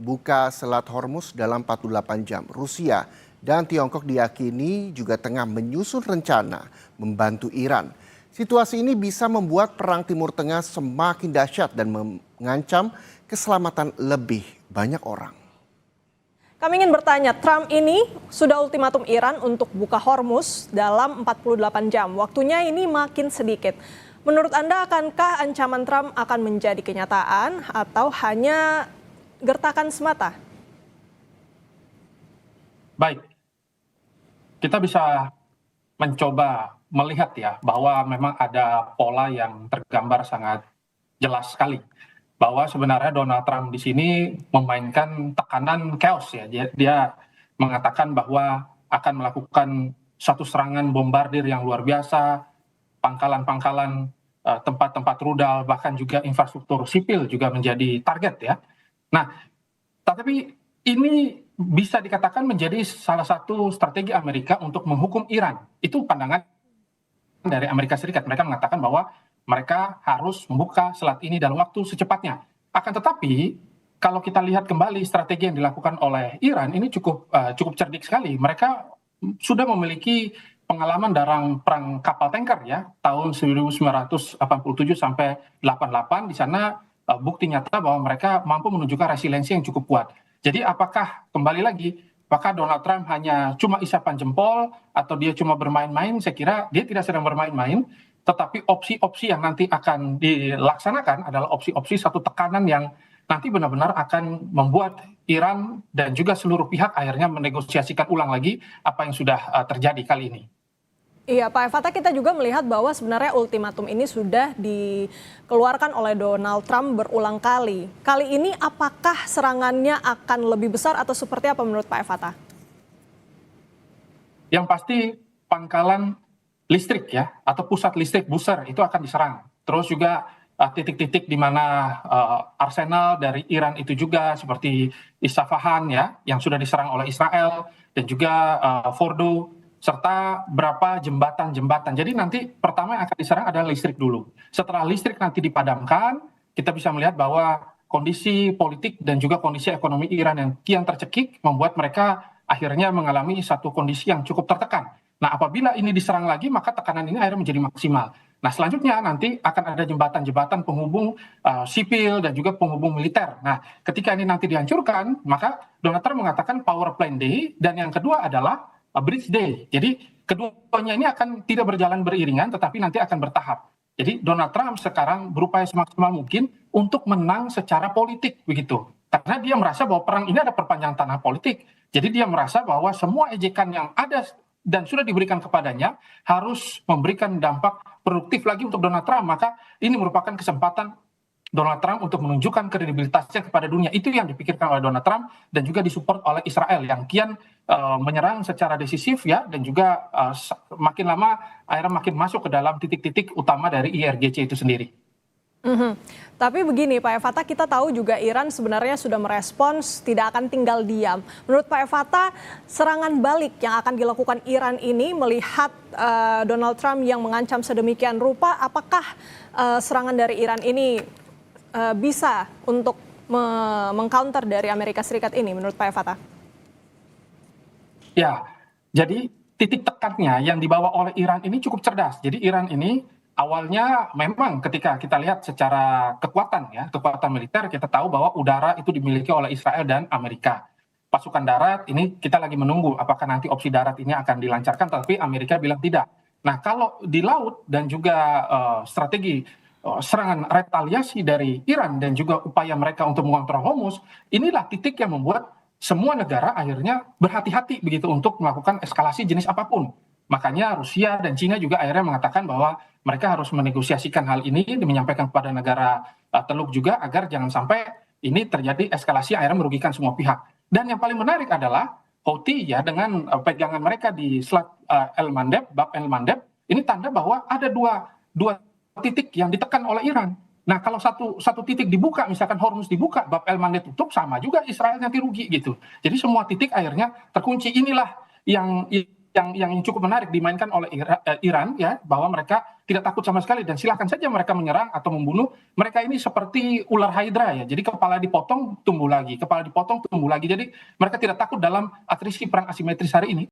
buka Selat Hormuz dalam 48 jam. Rusia dan Tiongkok diyakini juga tengah menyusun rencana membantu Iran. Situasi ini bisa membuat perang Timur Tengah semakin dahsyat dan mengancam keselamatan lebih banyak orang. Kami ingin bertanya, Trump ini sudah ultimatum Iran untuk buka Hormuz dalam 48 jam. Waktunya ini makin sedikit. Menurut Anda, akankah ancaman Trump akan menjadi kenyataan atau hanya gertakan semata? Baik, kita bisa mencoba melihat ya bahwa memang ada pola yang tergambar sangat jelas sekali bahwa sebenarnya Donald Trump di sini memainkan tekanan chaos ya. Dia mengatakan bahwa akan melakukan satu serangan bombardir yang luar biasa, pangkalan-pangkalan, tempat-tempat rudal, bahkan juga infrastruktur sipil juga menjadi target ya. Nah, tapi ini bisa dikatakan menjadi salah satu strategi Amerika untuk menghukum Iran. Itu pandangan dari Amerika Serikat. Mereka mengatakan bahwa mereka harus membuka selat ini dalam waktu secepatnya. Akan tetapi, kalau kita lihat kembali strategi yang dilakukan oleh Iran, ini cukup cerdik sekali. Mereka sudah memiliki pengalaman dalam perang kapal tanker ya, tahun 1987 sampai 88. Di sana bukti nyata bahwa mereka mampu menunjukkan resiliensi yang cukup kuat. Jadi apakah kembali lagi, apakah Donald Trump hanya cuma isapan jempol atau dia cuma bermain-main? Saya kira dia tidak sedang bermain-main, tetapi opsi-opsi yang nanti akan dilaksanakan adalah opsi-opsi satu tekanan yang nanti benar-benar akan membuat Iran dan juga seluruh pihak akhirnya menegosiasikan ulang lagi apa yang sudah terjadi kali ini. Iya, Pak Fatah, kita juga melihat bahwa sebenarnya ultimatum ini sudah dikeluarkan oleh Donald Trump berulang kali. Kali ini apakah serangannya akan lebih besar atau seperti apa menurut Pak Fatah? Yang pasti pangkalan listrik ya, atau pusat listrik Bushehr itu akan diserang. Terus juga titik-titik di mana arsenal dari Iran itu juga seperti Isfahan ya, yang sudah diserang oleh Israel, dan juga Fordo, serta berapa jembatan-jembatan. Jadi nanti pertama yang akan diserang adalah listrik dulu. Setelah listrik nanti dipadamkan, kita bisa melihat bahwa kondisi politik dan juga kondisi ekonomi Iran yang kian tercekik membuat mereka akhirnya mengalami satu kondisi yang cukup tertekan. Nah, apabila ini diserang lagi, maka tekanan ini akhirnya menjadi maksimal. Nah, selanjutnya nanti akan ada jembatan-jembatan penghubung sipil dan juga penghubung militer. Nah, ketika ini nanti dihancurkan, maka Donald Trump mengatakan power plant day, dan yang kedua adalah bridge day. Jadi keduanya ini akan tidak berjalan beriringan, tetapi nanti akan bertahap. Jadi Donald Trump sekarang berupaya semaksimal mungkin untuk menang secara politik begitu. Karena dia merasa bahwa perang ini ada perpanjangan tanah politik. Jadi dia merasa bahwa semua ejekan yang ada dan sudah diberikan kepadanya harus memberikan dampak produktif lagi untuk Donald Trump. Maka ini merupakan kesempatan Donald Trump untuk menunjukkan kredibilitasnya kepada dunia. Itu yang dipikirkan oleh Donald Trump dan juga disupport oleh Israel yang kian menyerang secara decisif ya, dan juga makin lama akhirnya makin masuk ke dalam titik-titik utama dari IRGC itu sendiri. Tapi begini Pak Fatah, kita tahu juga Iran sebenarnya sudah merespons tidak akan tinggal diam. Menurut Pak Fatah, serangan balik yang akan dilakukan Iran ini melihat Donald Trump yang mengancam sedemikian rupa, apakah serangan dari Iran ini bisa untuk mengcounter dari Amerika Serikat ini menurut Pak Fatah? Ya, jadi titik tekannya yang dibawa oleh Iran ini cukup cerdas. Jadi Iran ini awalnya memang ketika kita lihat secara kekuatan ya, kekuatan militer, kita tahu bahwa udara itu dimiliki oleh Israel dan Amerika. Pasukan darat ini kita lagi menunggu apakah nanti opsi darat ini akan dilancarkan, tapi Amerika bilang tidak. Nah, kalau di laut dan juga strategi serangan retaliasi dari Iran dan juga upaya mereka untuk mengontrol Hormuz, inilah titik yang membuat semua negara akhirnya berhati-hati begitu untuk melakukan eskalasi jenis apapun. Makanya Rusia dan Cina juga akhirnya mengatakan bahwa mereka harus menegosiasikan hal ini dan menyampaikan kepada negara Teluk juga agar jangan sampai ini terjadi eskalasi akhirnya merugikan semua pihak. Dan yang paling menarik adalah Houthi ya, dengan pegangan mereka di Selat El-Mandeb, Bab El-Mandeb, ini tanda bahwa ada dua titik yang ditekan oleh Iran. Nah, kalau satu titik dibuka, misalkan Hormuz dibuka, Bab El-Mandeb tutup, sama juga Israel nanti rugi gitu. Jadi semua titik akhirnya terkunci. Inilah yang cukup menarik dimainkan oleh Iran ya, bahwa mereka tidak takut sama sekali dan silakan saja mereka menyerang atau membunuh. Mereka ini seperti ular hydra ya. Jadi kepala dipotong tumbuh lagi, kepala dipotong tumbuh lagi. Jadi mereka tidak takut dalam atrisi perang asimetris hari ini.